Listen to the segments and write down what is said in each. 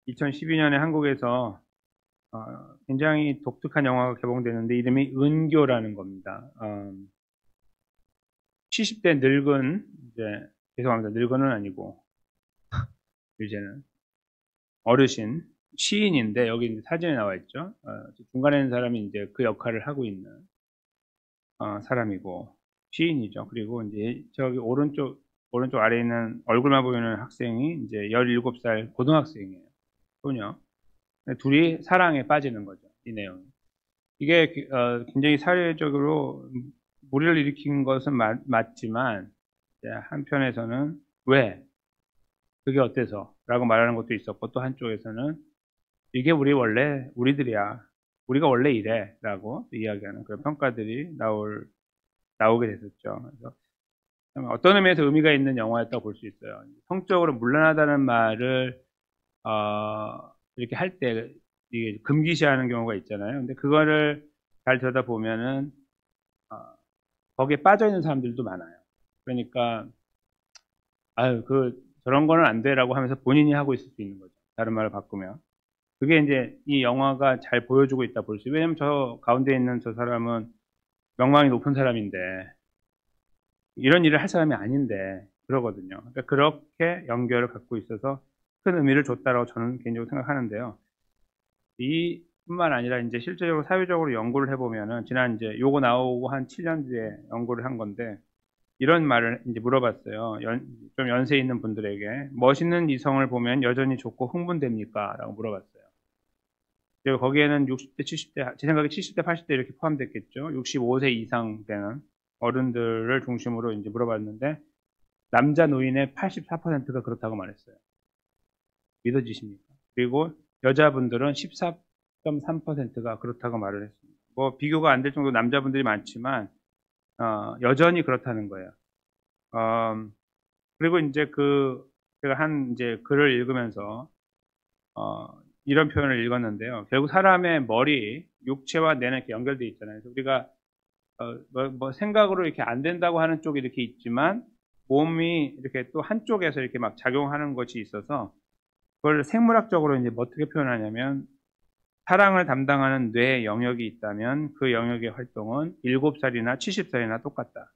2012년에 한국에서 굉장히 독특한 영화가 개봉되는데 이름이 은교라는 겁니다. 70대 늙은 이제 죄송합니다. 늙은은 아니고 이제는 어르신 시인인데 여기 이제 사진에 나와 있죠. 중간에 있는 사람이 이제 그 역할을 하고 있는 사람이고 시인이죠. 그리고 이제 저기 오른쪽 아래에 있는 얼굴만 보이는 학생이 이제 17살 고등학생이에요. 소녀. 둘이 사랑에 빠지는 거죠. 이 내용. 이게 굉장히 사회적으로 무리를 일으킨 것은 맞지만 한편에서는 왜? 그게 어때서? 라고 말하는 것도 있었고 또 한쪽에서는 이게 우리들이야. 우리가 원래 이래. 라고 이야기하는 그런 평가들이 나오게 됐었죠. 그래서 어떤 의미에서 의미가 있는 영화였다고 볼 수 있어요. 성적으로 문란하다는 말을 이렇게 할 때 이게 금기시하는 경우가 있잖아요. 근데 그거를 잘 들여다보면은 거기에 빠져 있는 사람들도 많아요. 그러니까 아유 저런 거는 안 돼라고 하면서 본인이 하고 있을 수 있는 거죠. 다른 말을 바꾸면 그게 이제 이 영화가 잘 보여주고 있다 볼 수. 왜냐면 저 가운데 있는 저 사람은 명망이 높은 사람인데 이런 일을 할 사람이 아닌데 그러거든요. 그러니까 그렇게 연결을 갖고 있어서 큰 의미를 줬다라고 저는 개인적으로 생각하는데요. 이뿐만 아니라 이제 실제적으로 사회적으로 연구를 해보면은 지난 이제 요거 나오고 한 7년 뒤에 연구를 한 건데 이런 말을 이제 물어봤어요. 좀 연세 있는 분들에게 멋있는 이성을 보면 여전히 좋고 흥분됩니까? 라고 물어봤어요. 그리고 거기에는 60대, 70대, 제 생각에 70대, 80대 이렇게 포함됐겠죠. 65세 이상 되는 어른들을 중심으로 이제 물어봤는데 남자 노인의 84%가 그렇다고 말했어요. 믿어지십니까? 그리고 여자분들은 14.3%가 그렇다고 말을 했습니다. 뭐 비교가 안 될 정도로 남자분들이 많지만 여전히 그렇다는 거예요. 그리고 이제 제가 이제 글을 읽으면서 이런 표현을 읽었는데요. 결국 사람의 머리, 육체와 뇌는 이렇게 연결되어 있잖아요. 그래서 우리가 뭐 생각으로 이렇게 안 된다고 하는 쪽이 이렇게 있지만 몸이 이렇게 또 한쪽에서 이렇게 막 작용하는 것이 있어서 그걸 생물학적으로 이제 어떻게 표현하냐면 사랑을 담당하는 뇌 영역이 있다면 그 영역의 활동은 7살이나 70살이나 똑같다.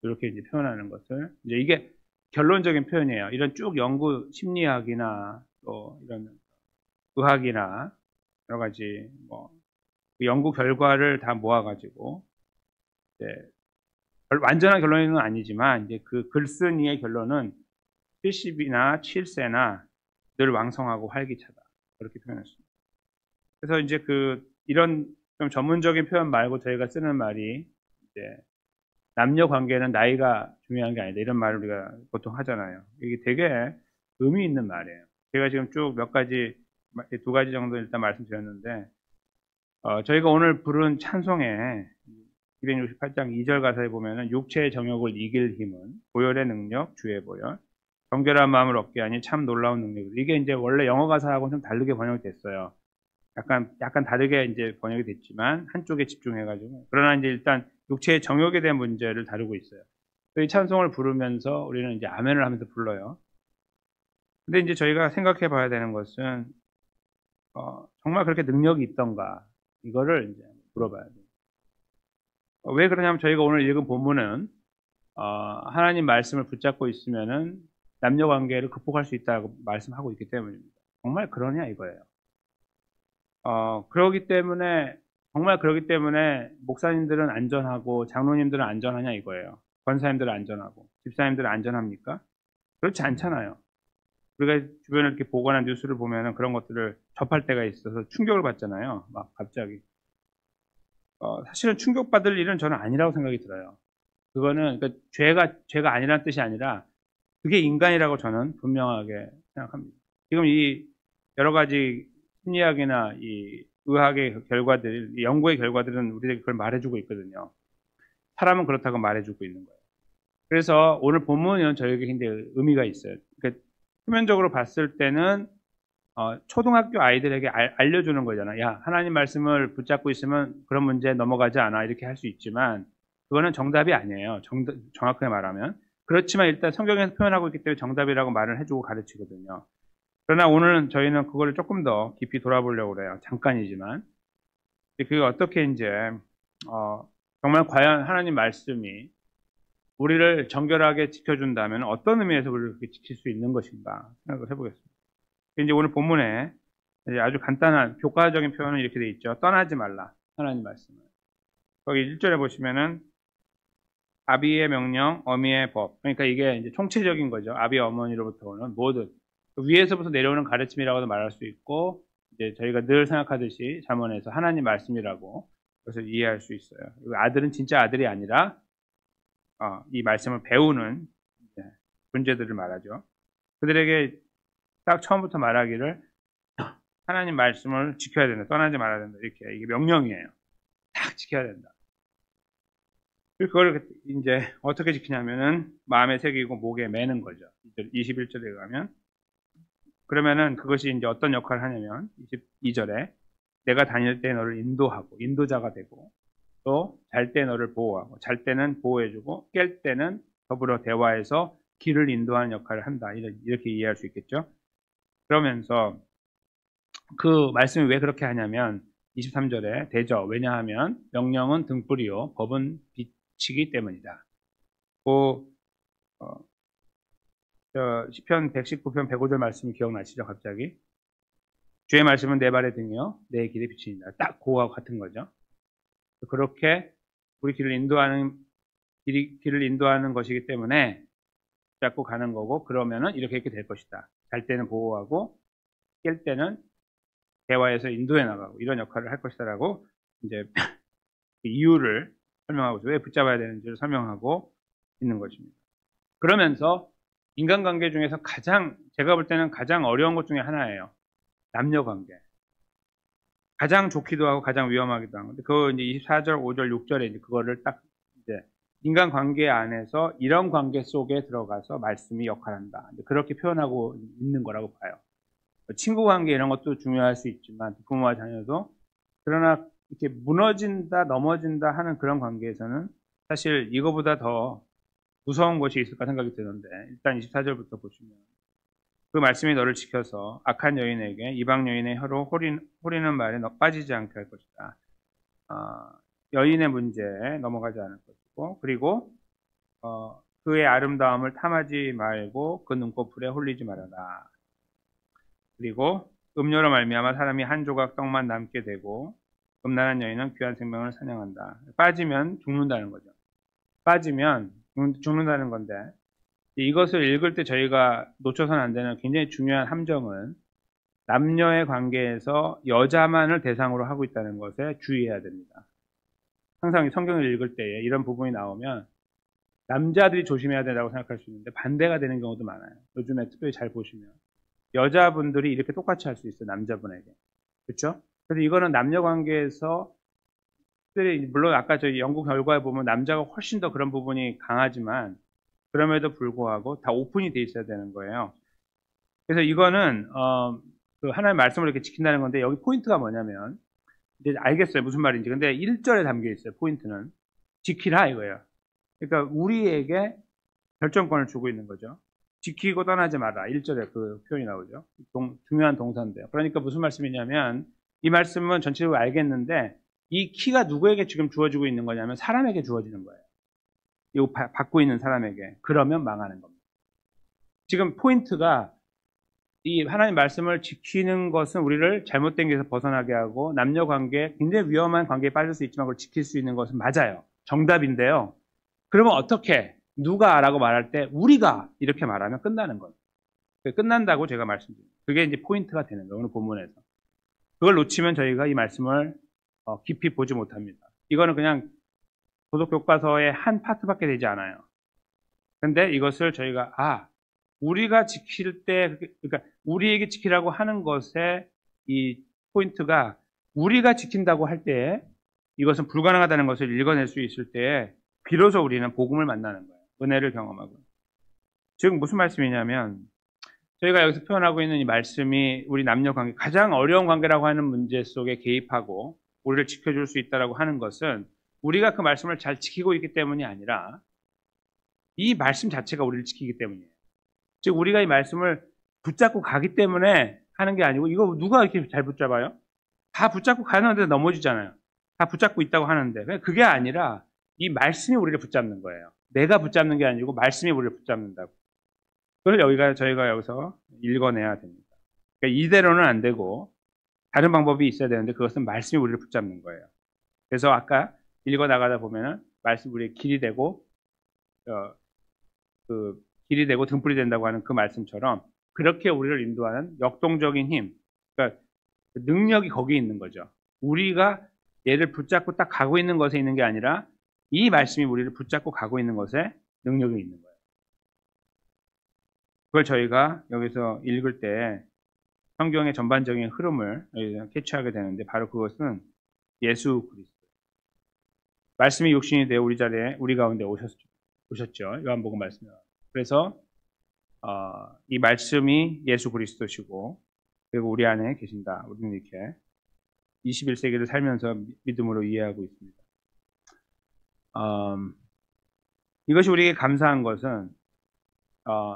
이렇게 이제 표현하는 것을 이제 이게 결론적인 표현이에요. 이런 쭉 연구 심리학이나 또 이런 의학이나 여러 가지 그 연구 결과를 다 모아가지고 완전한 결론은 아니지만 이제 그 글쓴이의 결론은 70이나 7세나 늘 왕성하고 활기차다. 그렇게 표현했습니다. 그래서 이제 이런 좀 전문적인 표현 말고 저희가 쓰는 말이 이제 남녀 관계는 나이가 중요한 게 아니다. 이런 말을 우리가 보통 하잖아요. 이게 되게 의미 있는 말이에요. 제가 지금 쭉 두 가지 정도 일단 말씀드렸는데, 저희가 오늘 부른 찬송에 268장 2절 가사에 보면은 육체의 정욕을 이길 힘은 보혈의 능력, 주의 보혈, 정결한 마음을 얻게 하니 참 놀라운 능력이다. 이게 이제 원래 영어 가사하고는 좀 다르게 번역이 됐어요. 약간 다르게 이제 번역이 됐지만 한쪽에 집중해가지고 그러나 이제 일단 육체의 정욕에 대한 문제를 다루고 있어요. 이 찬송을 부르면서 우리는 이제 아멘을 하면서 불러요. 근데 이제 저희가 생각해 봐야 되는 것은 정말 그렇게 능력이 있던가 이거를 이제 물어봐야 돼요. 왜 그러냐면 저희가 오늘 읽은 본문은 하나님 말씀을 붙잡고 있으면은 남녀 관계를 극복할 수 있다고 말씀하고 있기 때문입니다. 정말 그러냐 이거예요. 정말 그러기 때문에 목사님들은 안전하고 장로님들은 안전하냐 이거예요. 권사님들은 안전하고 집사님들은 안전합니까? 그렇지 않잖아요. 우리가 주변에 이렇게 보거나 뉴스를 보면은 그런 것들을 접할 때가 있어서 충격을 받잖아요. 막 갑자기. 사실은 충격받을 일은 저는 아니라고 생각이 들어요. 그거는 그러니까 죄가 아니라는 뜻이 아니라 그게 인간이라고 저는 분명하게 생각합니다. 지금 이 여러 가지 심리학이나 이 의학의 결과들, 연구의 결과들은 우리에게 그걸 말해주고 있거든요. 사람은 그렇다고 말해주고 있는 거예요. 그래서 오늘 본문은 저에게 굉장히 의미가 있어요. 그러니까 표면적으로 봤을 때는 초등학교 아이들에게 알려주는 거잖아요. 야, 하나님 말씀을 붙잡고 있으면 그런 문제 넘어가지 않아. 이렇게 할 수 있지만 그거는 정답이 아니에요. 정확하게 말하면. 그렇지만 일단 성경에서 표현하고 있기 때문에 정답이라고 말을 해주고 가르치거든요. 그러나 오늘은 저희는 그거를 조금 더 깊이 돌아보려고 그래요. 잠깐이지만. 그게 어떻게 이제, 정말 과연 하나님 말씀이 우리를 정결하게 지켜준다면 어떤 의미에서 우리를 그렇게 지킬 수 있는 것인가 생각을 해보겠습니다. 이제 오늘 본문에 이제 아주 간단한 교과적인 표현은 이렇게 돼 있죠. 떠나지 말라. 하나님 말씀을. 거기 1절에 보시면은 아비의 명령, 어미의 법. 그러니까 이게 이제 총체적인 거죠. 아비 어머니로부터 오는 모든 위에서부터 내려오는 가르침이라고도 말할 수 있고, 이제 저희가 늘 생각하듯이 잠언에서 하나님 말씀이라고 그래서 이해할 수 있어요. 아들은 진짜 아들이 아니라 이 말씀을 배우는 존재들을 말하죠. 그들에게 딱 처음부터 말하기를 하나님 말씀을 지켜야 된다. 떠나지 말아야 된다. 이렇게 이게 명령이에요. 딱 지켜야 된다. 그걸 이제 어떻게 지키냐면은 마음에 새기고 목에 매는 거죠. 21절에 가면 그러면은 그것이 이제 어떤 역할을 하냐면 22절에 내가 다닐 때 너를 인도하고 인도자가 되고 또 잘 때 너를 보호하고 잘 때는 보호해주고 깰 때는 더불어 대화해서 길을 인도하는 역할을 한다. 이렇게 이해할 수 있겠죠. 그러면서 그 말씀이 왜 그렇게 하냐면 23절에 대저 왜냐하면 명령은 등불이요 법은 빛이기 때문이다. 시편 119편 105절 말씀 기억나시죠? 갑자기 주의 말씀은 내 발의 등이요 내 길의 빛이니라. 딱 그거와 같은 거죠. 그렇게 우리 길을 인도하는 것이기 때문에 잡고 가는 거고 그러면은 이렇게 될 것이다. 잘 때는 보호하고 깰 때는 대화해서 인도해 나가고 이런 역할을 할 것이다라고 이제 그 이유를 설명하고 왜 붙잡아야 되는지를 설명하고 있는 것입니다. 그러면서 인간관계 중에서 제가 볼 때는 가장 어려운 것 중에 하나예요. 남녀관계. 가장 좋기도 하고 가장 위험하기도 하고. 그 이제 24절, 5절, 6절에 이제 그거를 딱 이제 인간관계 안에서 이런 관계 속에 들어가서 말씀이 역할한다. 그렇게 표현하고 있는 거라고 봐요. 친구 관계 이런 것도 중요할 수 있지만 부모와 자녀도 그러나 이렇게 무너진다, 넘어진다 하는 그런 관계에서는 사실 이거보다 더 무서운 것이 있을까 생각이 드는데 일단 24절부터 보시면 그 말씀이 너를 지켜서 악한 여인에게 이방 여인의 혀로 호리는 말에 너 빠지지 않게 할 것이다. 여인의 문제에 넘어가지 않을 것이고 그리고 그의 아름다움을 탐하지 말고 그 눈꺼풀에 홀리지 말아라. 그리고 음료로 말미암아 사람이 한 조각 떡만 남게 되고 음란한 여인은 귀한 생명을 사냥한다. 빠지면 죽는다는 거죠. 빠지면 죽는다는 건데 이것을 읽을 때 저희가 놓쳐서는 안 되는 굉장히 중요한 함정은 남녀의 관계에서 여자만을 대상으로 하고 있다는 것에 주의해야 됩니다. 항상 성경을 읽을 때에 이런 부분이 나오면 남자들이 조심해야 된다고 생각할 수 있는데 반대가 되는 경우도 많아요. 요즘에 특별히 잘 보시면 여자분들이 이렇게 똑같이 할 수 있어요. 남자분에게. 그렇죠? 그래서 이거는 남녀 관계에서 특별히 물론 아까 저희 연구 결과에 보면 남자가 훨씬 더 그런 부분이 강하지만 그럼에도 불구하고 다 오픈이 돼 있어야 되는 거예요. 그래서 이거는 그 하나님의 말씀을 이렇게 지킨다는 건데 여기 포인트가 뭐냐면 이제 알겠어요. 무슨 말인지. 근데 1절에 담겨 있어요. 포인트는 지키라 이거예요. 그러니까 우리에게 결정권을 주고 있는 거죠. 지키고 떠나지 마라. 1절에 그 표현이 나오죠. 중요한 동사인데요. 그러니까 무슨 말씀이냐면 이 말씀은 전체적으로 알겠는데 이 키가 누구에게 지금 주어지고 있는 거냐면 사람에게 주어지는 거예요. 이거 받고 있는 사람에게. 그러면 망하는 겁니다. 지금 포인트가 이 하나님 말씀을 지키는 것은 우리를 잘못된 길에서 벗어나게 하고 남녀 관계, 굉장히 위험한 관계에 빠질 수 있지만 그걸 지킬 수 있는 것은 맞아요. 정답인데요. 그러면 어떻게? 누가? 라고 말할 때 우리가 이렇게 말하면 끝나는 거예요. 끝난다고 제가 말씀드립니다. 그게 이제 포인트가 되는 거예요. 오늘 본문에서. 그걸 놓치면 저희가 이 말씀을 깊이 보지 못합니다. 이거는 그냥 도덕교과서의 한 파트밖에 되지 않아요. 근데 이것을 저희가 우리가 지킬 때 그러니까 우리에게 지키라고 하는 것의 이 포인트가 우리가 지킨다고 할 때 이것은 불가능하다는 것을 읽어낼 수 있을 때 비로소 우리는 복음을 만나는 거예요. 은혜를 경험하고. 즉 무슨 말씀이냐면 저희가 여기서 표현하고 있는 이 말씀이 우리 남녀 관계 가장 어려운 관계라고 하는 문제 속에 개입하고 우리를 지켜줄 수 있다라고 하는 것은 우리가 그 말씀을 잘 지키고 있기 때문이 아니라 이 말씀 자체가 우리를 지키기 때문이에요. 즉 우리가 이 말씀을 붙잡고 가기 때문에 하는 게 아니고, 이거 누가 이렇게 잘 붙잡아요? 다 붙잡고 가는데 넘어지잖아요. 다 붙잡고 있다고 하는데, 그게 아니라 이 말씀이 우리를 붙잡는 거예요. 내가 붙잡는 게 아니고 말씀이 우리를 붙잡는다고. 그걸 저희가 여기서 읽어내야 됩니다. 그러니까 이대로는 안 되고 다른 방법이 있어야 되는데, 그것은 말씀이 우리를 붙잡는 거예요. 그래서 아까 읽어나가다 보면은 말씀이 우리의 길이 되고, 길이 되고 등불이 된다고 하는 그 말씀처럼, 그렇게 우리를 인도하는 역동적인 힘, 그러니까 능력이 거기에 있는 거죠. 우리가 얘를 붙잡고 딱 가고 있는 것에 있는 게 아니라 이 말씀이 우리를 붙잡고 가고 있는 것에 능력이 있는 거예요. 그걸 저희가 여기서 읽을 때 성경의 전반적인 흐름을 캐치하게 되는데, 바로 그것은 예수 그리스도. 말씀이 육신이 되어 우리 가운데 오셨죠. 요한복음 말씀이요. 그래서 이 말씀이 예수 그리스도시고, 그리고 우리 안에 계신다. 우리는 이렇게 21세기를 살면서 믿음으로 이해하고 있습니다. 이것이 우리에게 감사한 것은,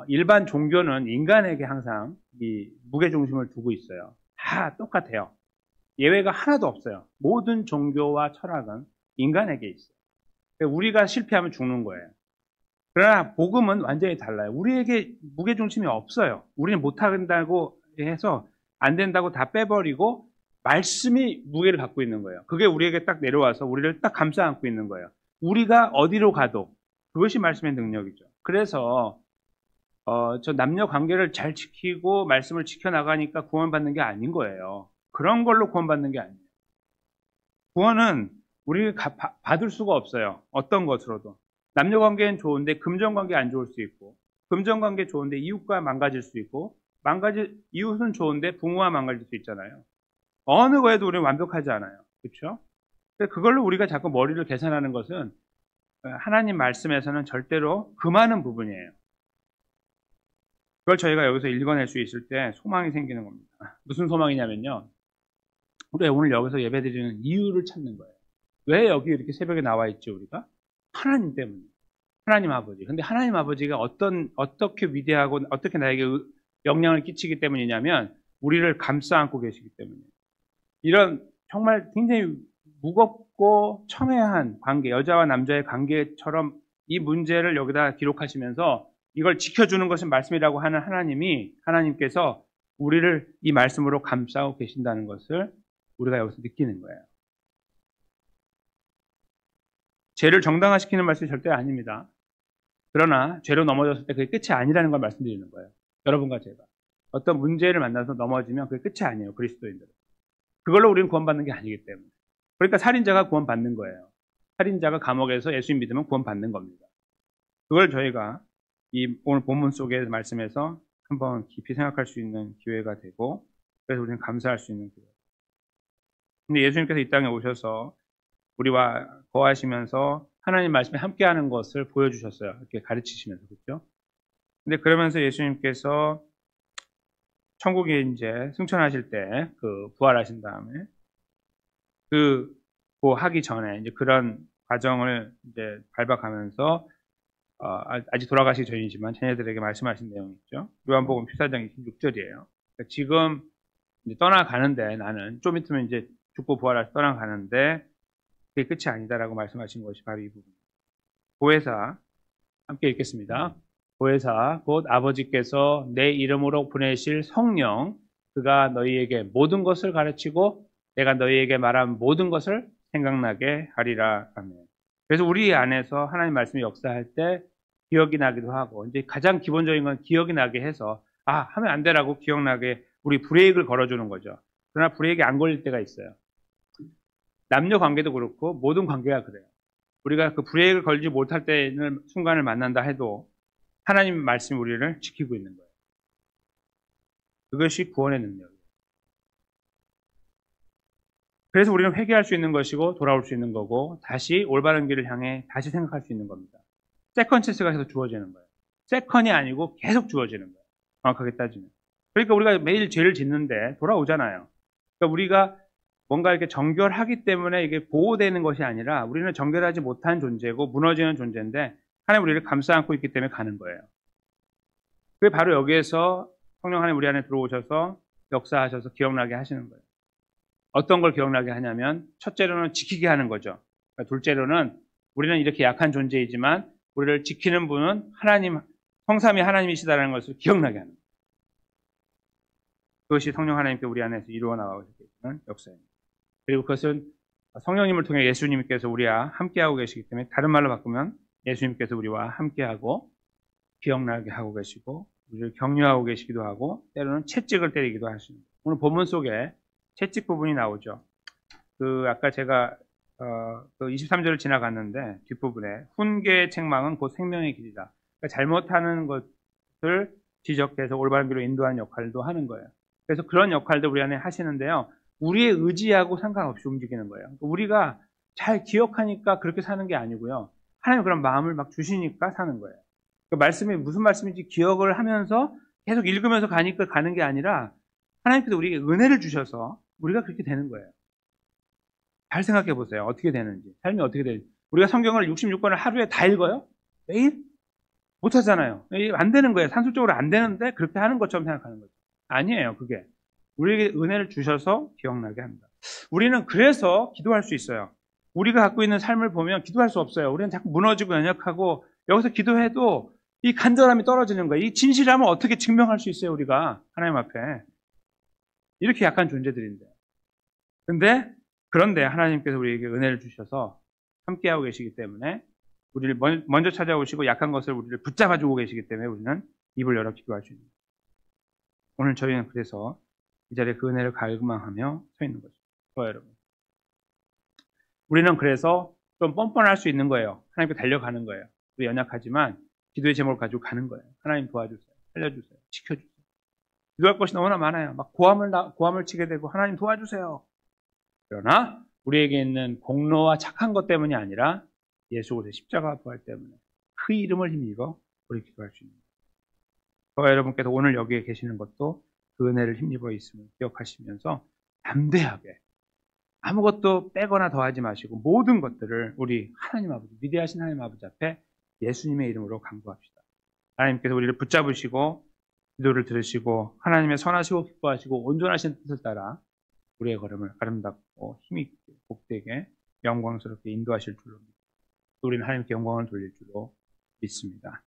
일반 종교는 인간에게 항상 이 무게중심을 두고 있어요. 다 똑같아요. 예외가 하나도 없어요. 모든 종교와 철학은 인간에게 있어요. 우리가 실패하면 죽는 거예요. 그러나 복음은 완전히 달라요. 우리에게 무게중심이 없어요. 우리는 못한다고 해서 안 된다고 다 빼버리고 말씀이 무게를 갖고 있는 거예요. 그게 우리에게 딱 내려와서 우리를 딱 감싸 안고 있는 거예요. 우리가 어디로 가도 그것이 말씀의 능력이죠. 그래서 저 남녀 관계를 잘 지키고 말씀을 지켜나가니까 구원받는 게 아닌 거예요. 그런 걸로 구원받는 게 아니에요. 구원은 우리가 받을 수가 없어요. 어떤 것으로도. 남녀 관계는 좋은데 금전 관계 안 좋을 수 있고, 금전 관계 좋은데 이웃과 망가질 수 있고, 이웃은 좋은데 부모와 망가질 수 있잖아요. 어느 거에도 우리는 완벽하지 않아요. 그렇죠? 그걸로 우리가 자꾸 머리를 계산하는 것은 하나님 말씀에서는 절대로 금하는 부분이에요. 그걸 저희가 여기서 읽어낼 수 있을 때 소망이 생기는 겁니다. 무슨 소망이냐면요, 우리가 오늘 여기서 예배드리는 이유를 찾는 거예요. 왜 여기 이렇게 새벽에 나와 있지 우리가? 하나님 때문에. 하나님 아버지. 근데 하나님 아버지가 어떻게 위대하고 어떻게 나에게 영향을 끼치기 때문이냐면, 우리를 감싸 안고 계시기 때문이에요. 이런 정말 굉장히 무겁고 첨예한 관계, 여자와 남자의 관계처럼 이 문제를 여기다 기록하시면서 이걸 지켜주는 것은 말씀이라고 하는 하나님께서 우리를 이 말씀으로 감싸고 계신다는 것을 우리가 여기서 느끼는 거예요. 죄를 정당화시키는 말씀이 절대 아닙니다. 그러나 죄로 넘어졌을 때 그게 끝이 아니라는 걸 말씀드리는 거예요. 여러분과 제가 어떤 문제를 만나서 넘어지면 그게 끝이 아니에요. 그리스도인들은. 그걸로 우리는 구원받는 게 아니기 때문에. 그러니까 살인자가 구원받는 거예요. 살인자가 감옥에서 예수님 믿으면 구원받는 겁니다. 그걸 저희가 이 오늘 본문 속의 말씀에서 한번 깊이 생각할 수 있는 기회가 되고, 그래서 우리는 감사할 수 있는 기회. 근데 예수님께서 이 땅에 오셔서 우리와 거하시면서 하나님 말씀에 함께하는 것을 보여주셨어요. 이렇게 가르치시면서. 그렇죠? 근데 그러면서 예수님께서 천국에 이제 승천하실 때, 부활하신 다음에 하기 전에 이제 그런 과정을 이제 밟아가면서, 아직 돌아가시기 전이지만 자녀들에게 말씀하신 내용이 있죠. 요한복음 14장 26절이에요. 그러니까 지금 이제 떠나가는데, 나는 좀 있으면 이제 죽고 부활해서 떠나가는데 그게 끝이 아니다라고 말씀하신 것이 바로 이 부분입니다. 보혜사, 함께 읽겠습니다. 보혜사, 곧 아버지께서 내 이름으로 보내실 성령, 그가 너희에게 모든 것을 가르치고 내가 너희에게 말한 모든 것을 생각나게 하리라. 아멘. 그래서 우리 안에서 하나님 말씀이 역사할 때 기억이 나기도 하고, 이제 가장 기본적인 건 기억이 나게 해서, 하면 안 되라고 기억나게 우리 브레이크를 걸어주는 거죠. 그러나 브레이크가 안 걸릴 때가 있어요. 남녀 관계도 그렇고 모든 관계가 그래요. 우리가 그 브레이크를 걸지 못할 때는 순간을 만난다 해도 하나님 말씀이 우리를 지키고 있는 거예요. 그것이 구원의 능력이에요. 그래서 우리는 회개할 수 있는 것이고 돌아올 수 있는 거고, 다시 올바른 길을 향해 다시 생각할 수 있는 겁니다. 세컨 찬스가 계속 주어지는 거예요. 세컨이 아니고 계속 주어지는 거예요. 정확하게 따지면. 그러니까 우리가 매일 죄를 짓는데 돌아오잖아요. 그러니까 우리가 뭔가 이렇게 정결하기 때문에 이게 보호되는 것이 아니라, 우리는 정결하지 못한 존재고 무너지는 존재인데 하나님 우리를 감싸 안고 있기 때문에 가는 거예요. 그게 바로 여기에서 성령 하나님 우리 안에 들어오셔서 역사하셔서 기억나게 하시는 거예요. 어떤 걸 기억나게 하냐면 첫째로는 지키게 하는 거죠. 그러니까 둘째로는 우리는 이렇게 약한 존재이지만 우리를 지키는 분은 하나님, 성삼위 하나님이시다라는 것을 기억나게 하는 거예요. 그것이 성령 하나님께 우리 안에서 이루어 나가고 계시는 역사입니다. 그리고 그것은 성령님을 통해 예수님께서 우리와 함께하고 계시기 때문에, 다른 말로 바꾸면 예수님께서 우리와 함께하고 기억나게 하고 계시고 우리를 격려하고 계시기도 하고 때로는 채찍을 때리기도 하십니다. 오늘 본문 속에 채찍 부분이 나오죠. 아까 제가 그 23절을 지나갔는데 뒷부분에 훈계의 책망은 곧 생명의 길이다. 그러니까 잘못하는 것을 지적해서 올바른 길로 인도하는 역할도 하는 거예요. 그래서 그런 역할도 우리 안에 하시는데요. 우리의 의지하고 상관없이 움직이는 거예요. 우리가 잘 기억하니까 그렇게 사는 게 아니고요. 하나님 그런 마음을 막 주시니까 사는 거예요. 그 말씀이 무슨 말씀인지 기억을 하면서 계속 읽으면서 가니까 가는 게 아니라 하나님께서 우리에게 은혜를 주셔서 우리가 그렇게 되는 거예요. 잘 생각해 보세요. 어떻게 되는지. 삶이 어떻게 되는지. 우리가 성경을 66권을 하루에 다 읽어요? 매일? 못 하잖아요. 안 되는 거예요. 산술적으로 안 되는데 그렇게 하는 것처럼 생각하는 거죠. 아니에요, 그게. 우리에게 은혜를 주셔서 기억나게 합니다. 우리는 그래서 기도할 수 있어요. 우리가 갖고 있는 삶을 보면 기도할 수 없어요. 우리는 자꾸 무너지고 연약하고 여기서 기도해도 이 간절함이 떨어지는 거예요. 이 진실함을 어떻게 증명할 수 있어요, 우리가 하나님 앞에. 이렇게 약한 존재들인데. 그런데 하나님께서 우리에게 은혜를 주셔서 함께하고 계시기 때문에 우리를 먼저 찾아오시고 약한 것을 우리를 붙잡아주고 계시기 때문에 우리는 입을 열어 기도할 수 있습니다. 오늘 저희는 그래서 이 자리에 그 은혜를 갈망하며 서 있는 거죠. 여러분. 우리는 그래서 좀 뻔뻔할 수 있는 거예요. 하나님께 달려가는 거예요. 우리 연약하지만 기도의 제목을 가지고 가는 거예요. 하나님 도와주세요. 살려주세요. 지켜주세요. 기도할 것이 너무나 많아요. 막 고함을 치게 되고 하나님 도와주세요. 그러나 우리에게 있는 공로와 착한 것 때문이 아니라 예수 그리스도의 십자가 부활 때문에 그 이름을 힘입어 우리 기도할 수 있는 거예요. 저와 여러분께서 오늘 여기에 계시는 것도 그 은혜를 힘입어 있음을 기억하시면서 담대하게 아무것도 빼거나 더하지 마시고 모든 것들을 우리 하나님 아버지, 위대하신 하나님 아버지 앞에 예수님의 이름으로 간구합시다. 하나님께서 우리를 붙잡으시고 기도를 들으시고 하나님의 선하시고 기뻐하시고 온전하신 뜻을 따라 우리의 걸음을 아름답고 힘있게 복되게 영광스럽게 인도하실 줄로 믿고 우리는 하나님께 영광을 돌릴 줄로 믿습니다.